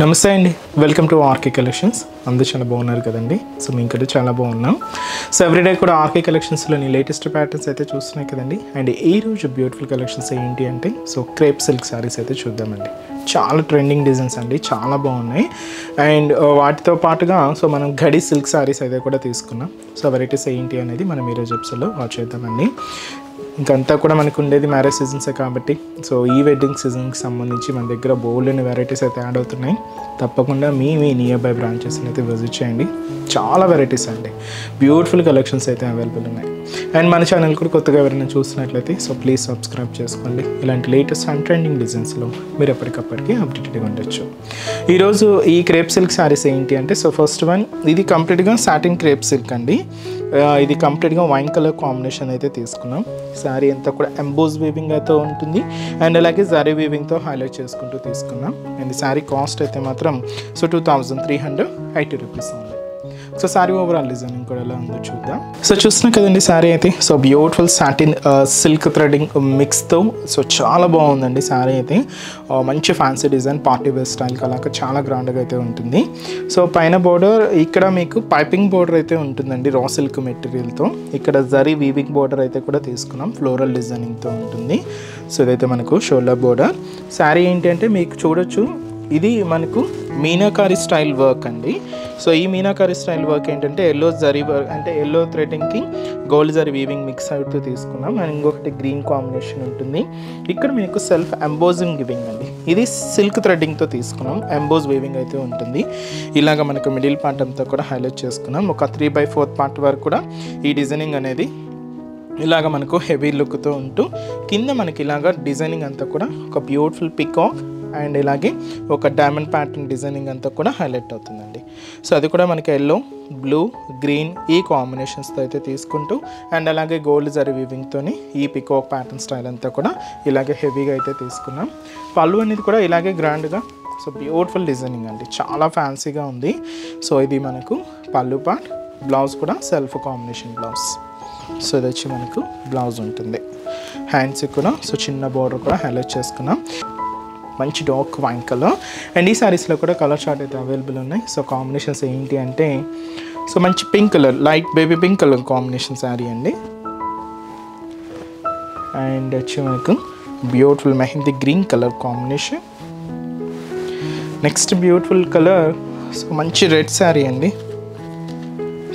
నమస్తే అండి, welcome to RK collections. అందరూ చాలా బాగున్నారు కదండి. సో మేము ఇక్కడ చాలా బాగున్నాం. సో ఎవ్రీడే కూడా ఆర్కే కలెక్షన్స్లోని లేటెస్ట్ ప్యాటర్న్స్ అయితే చూస్తున్నాయి కదండి. అండ్ ఈ రోజు బ్యూటిఫుల్ కలెక్షన్స్ ఏంటి అంటే సో క్రేప్ సిల్క్ శారీస్ అయితే చూద్దామండి. చాలా ట్రెండింగ్ డిజైన్స్ అండి, చాలా బాగున్నాయి. అండ్ వాటితో పాటుగా సో మనం గడి సిల్క్ శారీస్ అయితే కూడా తీసుకున్నాం. సో వెరైటీస్ ఏంటి అనేది మనం ఈరోజు ఎపిసోడ్లో వాచ్ చేద్దామండి. ఇంకంతా కూడా మనకు ఉండేది మ్యారేజ్ సీజన్సే కాబట్టి సో ఈ వెడ్డింగ్ సీజన్కి సంబంధించి మన దగ్గర బోల్డ్ అనే వెరైటీస్ అయితే యాడ్ అవుతున్నాయి. తప్పకుండా మీ నియర్ బై బ్రాంచెస్ని అయితే విజిట్ చేయండి. చాలా వెరైటీస్ అండి, బ్యూటిఫుల్ కలెక్షన్స్ అయితే అవైలబుల్ ఉన్నాయి. అండ్ మన ఛానల్ కూడా కొత్తగా ఎవరైనా చూస్తున్నట్లయితే సో ప్లీజ్ సబ్స్క్రైబ్ చేసుకోండి. ఇలాంటి లేటెస్ట్ అండ్ ట్రెండింగ్ డిజైన్స్లో మీరు ఎప్పటికప్పటికి అప్డేటెడ్గా ఉండొచ్చు. ఈరోజు ఈ క్రేప్ సిల్క్ శారీస్ ఏంటి అంటే సో ఫస్ట్ వన్, ఇది కంప్లీట్గా సాటిన్ క్రేప్ సిల్క్ అండి. ఇది కంప్లీట్గా వైన్ కలర్ కాంబినేషన్ అయితే తీసుకున్నాం. శారీ అంతా కూడా ఎంబోజ్ వీవింగ్ అయితే ఉంటుంది. అండ్ అలాగే జరీ వీవింగ్తో హైలైట్ చేసుకుంటూ తీసుకున్నాం. అండ్ శారీ కాస్ట్ అయితే మాత్రం సో 2380 రూపీస్ ఉంది. సో శారీ ఓవరాల్ డిజైనింగ్ కూడా ఎలా ఉందో చూద్దాం. సో చూస్తున్నాం కదండి శారీ అయితే so beautiful satin silk threading మిక్స్తో సో చాలా బాగుందండి శారీ అయితే. మంచి fancy design, party wear style అలాగా చాలా గ్రాండ్గా అయితే ఉంటుంది. సో పైన బోర్డర్ ఇక్కడ మీకు పైపింగ్ బోర్డర్ అయితే ఉంటుందండి రా సిల్క్ మెటీరియల్తో. ఇక్కడ జరీ వీవింగ్ బోర్డర్ అయితే కూడా తీసుకున్నాం, ఫ్లోరల్ డిజైనింగ్తో ఉంటుంది. సో ఇదైతే మనకు షోల్డర్ బోర్డర్. శారీ ఏంటి అంటే మీకు చూడొచ్చు, ఇది మనకు మీనాకారి స్టైల్ వర్క్ అండి. సో ఈ మీనాకారి స్టైల్ వర్క్ ఏంటంటే ఎల్లో జరీ వర్క్ అంటే ఎల్లో థ్రెడింగ్కి గోల్డ్ జరీ వీవింగ్ మిక్స్ అవుతూ తీసుకున్నాం. అండ్ ఇంకొకటి గ్రీన్ కాంబినేషన్ ఉంటుంది. ఇక్కడ మీకు సెల్ఫ్ ఎంబోజింగ్ గివింగ్ అండి, ఇది సిల్క్ థ్రెడ్డింగ్తో తీసుకున్నాం. ఎంబోజ్ వీవింగ్ అయితే ఉంటుంది. ఇలాగ మనకు మిడిల్ పార్ట్ అంతా కూడా హైలైట్ చేసుకున్నాం. ఒక 3/4 పార్ట్ వరకు కూడా ఈ డిజైనింగ్ అనేది ఇలాగ మనకు హెవీ లుక్తో ఉంటూ కింద మనకి ఇలాగ డిజైనింగ్ అంతా కూడా ఒక బ్యూటిఫుల్ పికాక్ అండ్ ఇలాగే ఒక డైమండ్ ప్యాటర్న్ డిజైనింగ్ అంతా కూడా హైలైట్ అవుతుందండి. సో అది కూడా మనకి ఎల్లో, బ్లూ, గ్రీన్ ఈ కాంబినేషన్స్తో అయితే తీసుకుంటూ అండ్ అలాగే గోల్డ్ జరీ వీవింగ్తోని ఈ పికాక్ ప్యాటర్న్ స్టైల్ అంతా కూడా ఇలాగే హెవీగా అయితే తీసుకున్నాం. పళ్ళు అనేది కూడా ఇలాగే గ్రాండ్గా సో బ్యూటిఫుల్ డిజైనింగ్ అండి, చాలా ఫ్యాన్సీగా ఉంది. సో ఇది మనకు పళ్ళు పార్ట్. బ్లౌజ్ కూడా సెల్ఫ్ కాంబినేషన్ బ్లౌజ్. సో ఇది వచ్చి మనకు బ్లౌజ్ ఉంటుంది. హ్యాండ్స్కి కూడా సో చిన్న బోర్డర్ కూడా హైలైట్ చేసుకున్నాం. మంచి డార్క్ వైన్ కలర్. అండ్ ఈ శారీస్లో కూడా కలర్ చార్ట్ అయితే అవైలబుల్ ఉన్నాయి. సో కాంబినేషన్స్ ఏంటి అంటే సో మంచి pink colour, light baby pink colour combination sari అండి. అండ్ వచ్చి మనకు beautiful mehndi green colour combination. Next beautiful colour so మంచి రెడ్ శారీ అండి.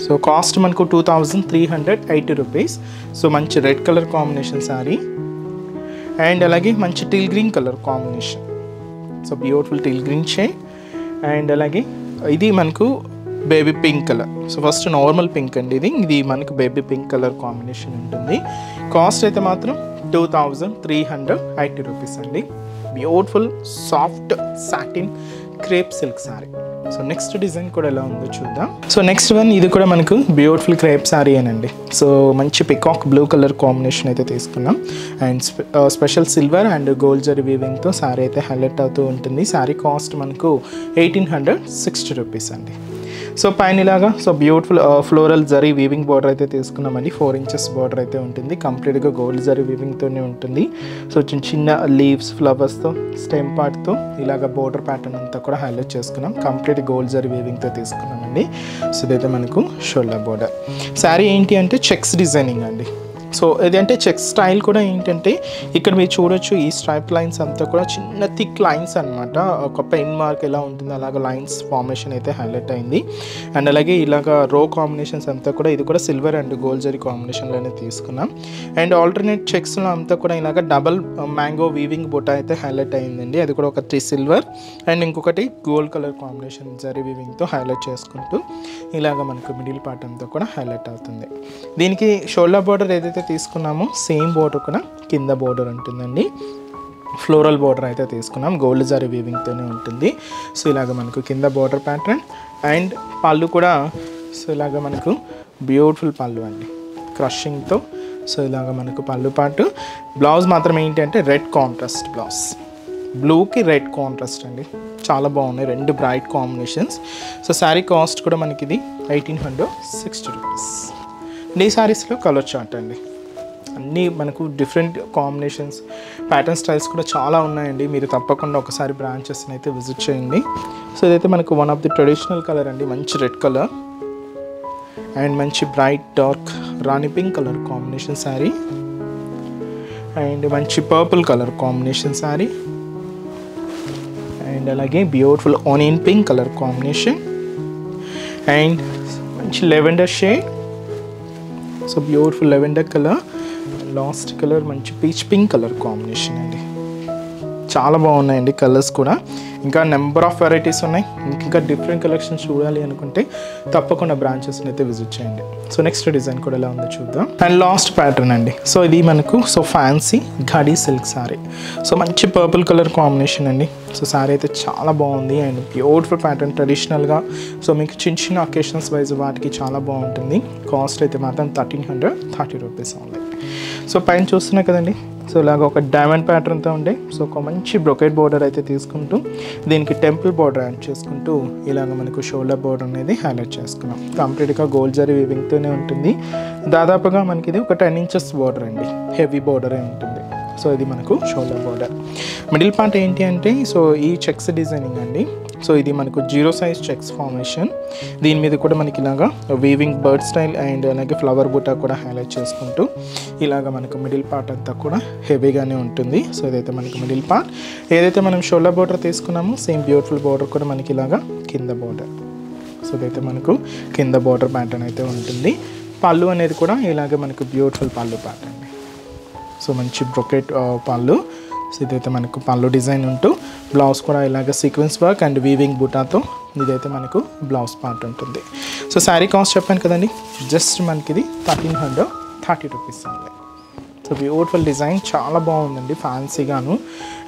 సో కాస్ట్ మనకు 2380 రూపీస్. సో మంచి red colour combination sari. And అలాగే మంచి teal green colour combination. So beautiful teal green shade. And అలాగే ఇది మనకు baby pink colour. So first normal pink అండి, ఇది మనకు బేబీ పింక్ కలర్ కాంబినేషన్ ఉంటుంది. కాస్ట్ అయితే మాత్రం 2380 రూపీస్ అండి. Beautiful soft satin crepe silk sari. So next design కూడా ఎలా ఉందో చూద్దాం. సో నెక్స్ట్ వన్, ఇది కూడా మనకు బ్యూటిఫుల్ క్రేప్ శారీ అనండి. సో మంచి పికాక్ బ్లూ కలర్ కాంబినేషన్ అయితే తీసుకున్నాం. And special silver and gold zari వీవింగ్తో శారీ అయితే హైలైట్ అవుతూ ఉంటుంది. శారీ కాస్ట్ మనకు 1860 రూపీస్ అండి. సో పైన ఇలాగా so beautiful floral zari weaving border అయితే తీసుకున్నామండి. 4 ఇంచెస్ బార్డర్ అయితే ఉంటుంది. కంప్లీట్గా గోల్డ్ జరీ వీవింగ్తోనే ఉంటుంది. సో చిన్న చిన్న లీవ్స్, ఫ్లవర్స్తో, స్టెమ్ పార్ట్తో ఇలాగ బార్డర్ ప్యాటర్న్ అంతా కూడా హైలైట్ చేసుకున్నాం. కంప్లీట్ గోల్డ్ జరీ వీవింగ్తో తీసుకున్నామండి. సో ఇదైతే మనకు షోల్డర్ బార్డర్. శారీ ఏంటి అంటే చెక్స్ డిజైనింగ్ అండి. సో ఇదంటే చెక్ స్టైల్ కూడా ఏంటంటే ఇక్కడ మీరు చూడొచ్చు, ఈ స్ట్రైప్ లైన్స్ అంతా కూడా చిన్న థిక్ లైన్స్ అనమాట. ఒక పెన్ మార్క్ ఎలా ఉంటుంది అలాగ లైన్స్ ఫార్మేషన్ అయితే హైలైట్ అయింది. అండ్ అలాగే ఇలాగ రో కాంబినేషన్స్ అంతా కూడా ఇది కూడా సిల్వర్ అండ్ గోల్డ్ జరీ కాంబినేషన్లోనే తీసుకున్నాం. అండ్ ఆల్టర్నేట్ చెక్స్లో అంతా కూడా ఇలాగ డబల్ మ్యాంగో వీవింగ్ బుట్ట అయితే హైలైట్ అయిందండి. అది కూడా ఒక 3 సిల్వర్ అండ్ ఇంకొకటి గోల్డ్ కలర్ కాంబినేషన్ జరీ వీవింగ్తో హైలైట్ చేసుకుంటూ ఇలాగ మనకు మిడిల్ పార్ట్ అంతా కూడా హైలైట్ అవుతుంది. దీనికి షోల్డర్ బార్డర్ ఏదైతే తీసుకున్నాము సేమ్ బోర్డర్ కూడా కింద బోర్డర్ ఉంటుందండి. ఫ్లోరల్ బోర్డర్ అయితే తీసుకున్నాం, గోల్డ్ జరీ వీవింగ్తోనే ఉంటుంది. సో ఇలాగ మనకు కింద బోర్డర్ ప్యాటర్న్. అండ్ పళ్ళు కూడా సో ఇలాగ మనకు బ్యూటిఫుల్ పళ్ళు అండి, క్రషింగ్తో. సో ఇలాగ మనకు పళ్ళు పాటు. బ్లౌజ్ మాత్రం ఏంటి అంటే రెడ్ కాంట్రాస్ట్ బ్లౌజ్, బ్లూకి రెడ్ కాంట్రాస్ట్ అండి, చాలా బాగున్నాయి, 2 bright combinations. So sari cost కూడా మనకి ఇది 1860 రూపీస్. ఈ శారీస్లో కలర్ చార్ట్ అండి. అన్నీ మనకు డిఫరెంట్ కాంబినేషన్స్, ప్యాటర్న్ స్టైల్స్ కూడా చాలా ఉన్నాయండి. మీరు తప్పకుండా ఒకసారి బ్రాంచెస్ని అయితే విజిట్ చేయండి. సో ఇదైతే మనకు one of the traditional colour అండి, మంచి రెడ్ కలర్ అండ్ మంచి bright dark rani pink colour combination sari and మంచి purple colour combination sari and అలాగే beautiful onion pink colour combination and మంచి lavender shade. So beautiful lavender colour, last colour మంచి peach pink colour combination అండి. చాలా బాగున్నాయండి colours కూడా. ఇంకా నెంబర్ ఆఫ్ వెరైటీస్ ఉన్నాయి. ఇంకా డిఫరెంట్ కలెక్షన్స్ చూడాలి అనుకుంటే తప్పకుండా బ్రాంచెస్ని అయితే విజిట్ చేయండి. సో నెక్స్ట్ డిజైన్ కూడా ఎలా ఉందో చూద్దాం. అండ్ లాస్ట్ ప్యాటర్న్ అండి. సో ఇది మనకు ఫ్యాన్సీ ఘడి సిల్క్ శారీ. సో మంచి పర్పుల్ కలర్ కాంబినేషన్ అండి. సో శారీ అయితే చాలా బాగుంది అండ్ బ్యూటిఫుల్ ప్యాటర్న్ ట్రెడిషనల్గా. సో మీకు చిన్న చిన్న అకేషన్స్ వైజ్ వాటికి చాలా బాగుంటుంది. కాస్ట్ అయితే మాత్రం 1330 రూపీస్ ఓన్లీ. సో పైన చూస్తున్నా కదండి, సో ఇలాగ ఒక డైమండ్ ప్యాటర్న్తో ఉండే సో ఒక మంచి బ్రొకెట్ బోర్డర్ అయితే తీసుకుంటూ దీనికి టెంపుల్ బోర్డర్ యాడ్ చేసుకుంటూ ఇలాగ మనకు షోల్డర్ బోర్డర్ అనేది హైలైట్ చేసుకున్నాం. కంప్లీట్గా గోల్డ్ జరీ వీవింగ్తోనే ఉంటుంది. దాదాపుగా మనకి ఇది ఒక 10 ఇంచెస్ బోర్డర్ అండి, హెవీ బోర్డరే ఉంటుంది. సో ఇది మనకు షోల్డర్ బోర్డర్. మిడిల్ పార్ట్ ఏంటి అంటే సో ఈ చెక్స్ డిజైనింగ్ అండి. సో ఇది మనకు 0 సైజ్ చెక్స్ ఫార్మేషన్. దీని మీద కూడా మనకి ఇలాగా వీవింగ్ బర్డ్ స్టైల్ అండ్ అలాగే ఫ్లవర్ బూటా కూడా హైలైట్ చేసుకుంటూ ఇలాగ మనకు మిడిల్ పార్ట్ అంతా కూడా హెవీగానే ఉంటుంది. సో ఇదైతే మనకి మిడిల్ పార్ట్. ఏదైతే మనం షోల్డర్ బోర్డర్ తీసుకున్నామో సేమ్ బ్యూటిఫుల్ బోర్డర్ కూడా మనకి ఇలాగా కింద బోర్డర్. సో ఇదైతే మనకు కింద బోర్డర్ ప్యాటర్న్ అయితే ఉంటుంది. పళ్ళు అనేది కూడా ఇలాగే మనకు బ్యూటిఫుల్ పళ్ళు ప్యాటర్న్ అండి. సో మంచి బ్రొకెట్ పళ్ళు. సో ఇదైతే మనకు పళ్ళు డిజైన్ ఉంటూ బ్లౌజ్ కూడా ఇలాగ సీక్వెన్స్ వర్క్ అండ్ వీవింగ్ బుటాతో ఇదైతే మనకు బ్లౌజ్ పార్ట్ ఉంటుంది. సో శారీ కాస్ట్ చెప్పాను కదండి, జస్ట్ మనకి ఇది 1330 రూపీస్ ఉంది. సో బ్యూటిఫుల్ డిజైన్, చాలా బాగుందండి, ఫ్యాన్సీగాను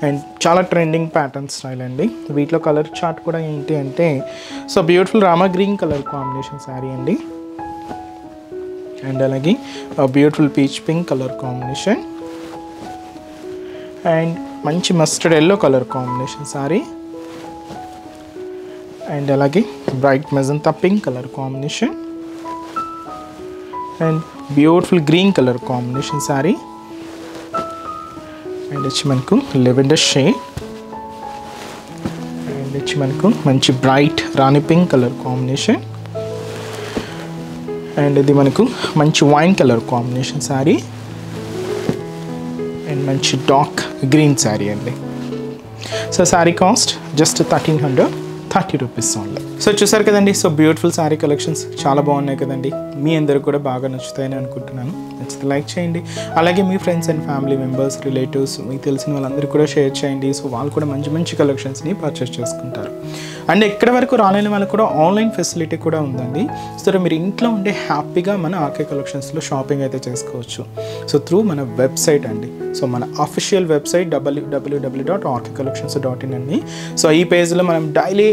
అండ్ చాలా ట్రెండింగ్ ప్యాటర్న్ స్టైల్ అండి. వీటిలో కలర్ చార్ట్ కూడా ఏంటి అంటే so beautiful rama green colour combination sari అండి అండ్ అలాగే beautiful peach pink colour combination and మంచి mustard yellow colour combination sari and అలాగే bright magenta pink colour combination and beautiful green colour combination sari and వచ్చి మనకు లెవెండర్ షేడ్ అండ్ వచ్చి మనకు మంచి bright rani pink colour combination and ఇది మనకు మంచి wine colour combination sari and మంచి డార్క్ గ్రీన్ శారీ అండి. So sari cost just 1330 rupees only. So చూసారు కదండి, సో బ్యూటిఫుల్ శారీ కలెక్షన్స్ చాలా బాగున్నాయి కదండి. మీ అందరూ కూడా బాగా నచ్చుతాయని అనుకుంటున్నాను. నచ్చితే లైక్ చేయండి. అలాగే మీ friends and family members, relatives, మీకు తెలిసిన వాళ్ళందరూ కూడా షేర్ చేయండి. సో వాళ్ళు కూడా మంచి మంచి కలెక్షన్స్ని పర్చేస్ చేసుకుంటారు. అండ్ ఎక్కడ వరకు రాలేని వాళ్ళకి కూడా ఆన్లైన్ ఫెసిలిటీ కూడా ఉందండి. సో మీరు ఇంట్లో ఉండే హ్యాపీగా మన ఆర్కే కలెక్షన్స్లో షాపింగ్ అయితే చేసుకోవచ్చు. సో త్రూ మన వెబ్సైట్ అండి. సో మన అఫీషియల్ వెబ్సైట్ www.rkcollections.in అండి. సో ఈ పేజ్లో మనం డైలీ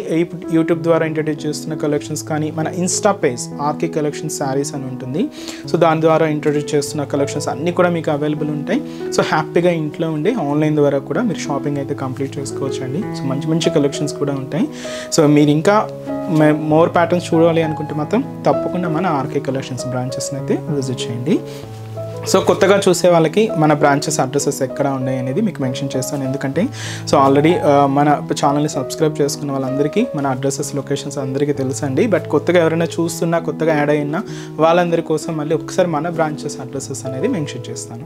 యూట్యూబ్ ద్వారా ఇంట్రడ్యూస్ చేస్తున్న కలెక్షన్స్ కానీ మన Insta page RK collections sarees అని ఉంటుంది. సో దాని ద్వారా ఇంట్రడ్యూస్ చేస్తున్న కలెక్షన్స్ అన్నీ కూడా మీకు అవైలబుల్ ఉంటాయి. సో హ్యాపీగా ఇంట్లో ఉండి ఆన్లైన్ ద్వారా కూడా మీరు షాపింగ్ అయితే కంప్లీట్ చేసుకోవచ్చు అండి. సో మంచి మంచి కలెక్షన్స్ కూడా ఉంటాయి. సో మీరు ఇంకా మోర్ ప్యాటర్న్స్ చూడాలి అనుకుంటే మాత్రం తప్పకుండా మన ఆర్కే కలెక్షన్స్ బ్రాంచెస్ని అయితే విజిట్ చేయండి. సో కొత్తగా చూసే వాళ్ళకి మన బ్రాంచెస్ అడ్రసెస్ ఎక్కడ ఉన్నాయి అనేది మీకు మెన్షన్ చేస్తాను. ఎందుకంటే సో ఆల్రెడీ మన ఛానల్ని సబ్స్క్రైబ్ చేసుకున్న వాళ్ళందరికీ మన అడ్రసెస్ లొకేషన్స్ అందరికీ తెలుసండి. బట్ కొత్తగా ఎవరైనా చూస్తున్నా, కొత్తగా యాడ్ అయినా వాళ్ళందరి కోసం మళ్ళీ ఒకసారి మన బ్రాంచెస్ అడ్రసెస్ అనేది మెన్షన్ చేస్తాను.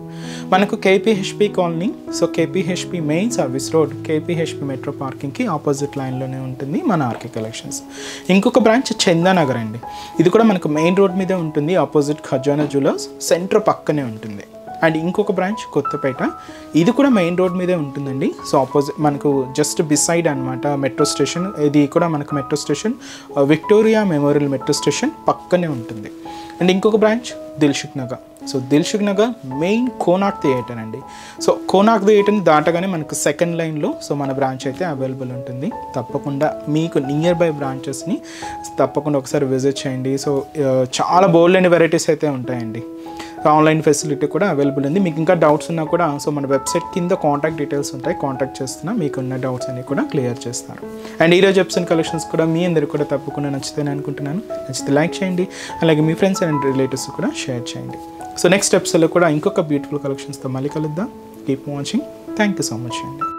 మనకు KPHB colony, so KPHB main service road, KPHB metro పార్కింగ్కి ఆపోజిట్ లైన్లోనే ఉంటుంది మన ఆర్కే కలెక్షన్స్. ఇంకొక బ్రాంచ్ చందానగర్ అండి. ఇది కూడా మనకు మెయిన్ రోడ్ మీదే ఉంటుంది, ఆపోజిట్ ఖజానా జ్యువెలర్స్ సెంటర్ పక్కనే ఉంటుంది. అండ్ ఇంకొక బ్రాంచ్ కొత్తపేట, ఇది కూడా మెయిన్ రోడ్ మీదే ఉంటుందండి. సో ఆపోజిట్ మనకు జస్ట్ బిసైడ్ అనమాట మెట్రో స్టేషన్. ఇది కూడా మనకు metro station Victoria memorial metro station పక్కనే ఉంటుంది. అండ్ ఇంకొక branch Dilsukh Nagar. So Dilsukh Nagar main Konark theatre అండి. సో కోనార్క్ థియేటర్ని దాటగానే మనకు సెకండ్ లైన్లో సో మన బ్రాంచ్ అయితే అవైలబుల్ ఉంటుంది. తప్పకుండా మీకు నియర్ బై బ్రాంచెస్ని తప్పకుండా ఒకసారి విజిట్ చేయండి. సో చాలా బోల్డ్ అండ్ వెరైటీస్ అయితే ఉంటాయండి. ఆన్లైన్ ఫెసిలిటీ కూడా అవైలబుల్ ఉంది. మీకు ఇంకా డౌట్స్ ఉన్నా కూడా సో మన వెబ్సైట్ కింద కాంటాక్ట్ డీటెయిల్స్ ఉంటాయి, కాంటాక్ట్ చేస్తున్నా మీకున్న డౌట్స్ అన్ని కూడా క్లియర్ చేస్తారు. అండ్ ఈరోజు ఎపిసోడ్ కలెక్షన్స్ కూడా మీ అందరికీ కూడా తప్పకుండా నచ్చుతాయని అనుకుంటున్నాను. నచ్చితే లైక్ చేయండి, అలాగే మీ ఫ్రెండ్స్ అండ్ రిలేటివ్స్ కూడా షేర్ చేయండి. సో నెక్స్ట్ ఎపిసోడ్లో కూడా ఇంకొక బ్యూటిఫుల్ కలెక్షన్స్తో మళ్ళీ కలుద్దాం. Keep watching. Thank you so much అండి.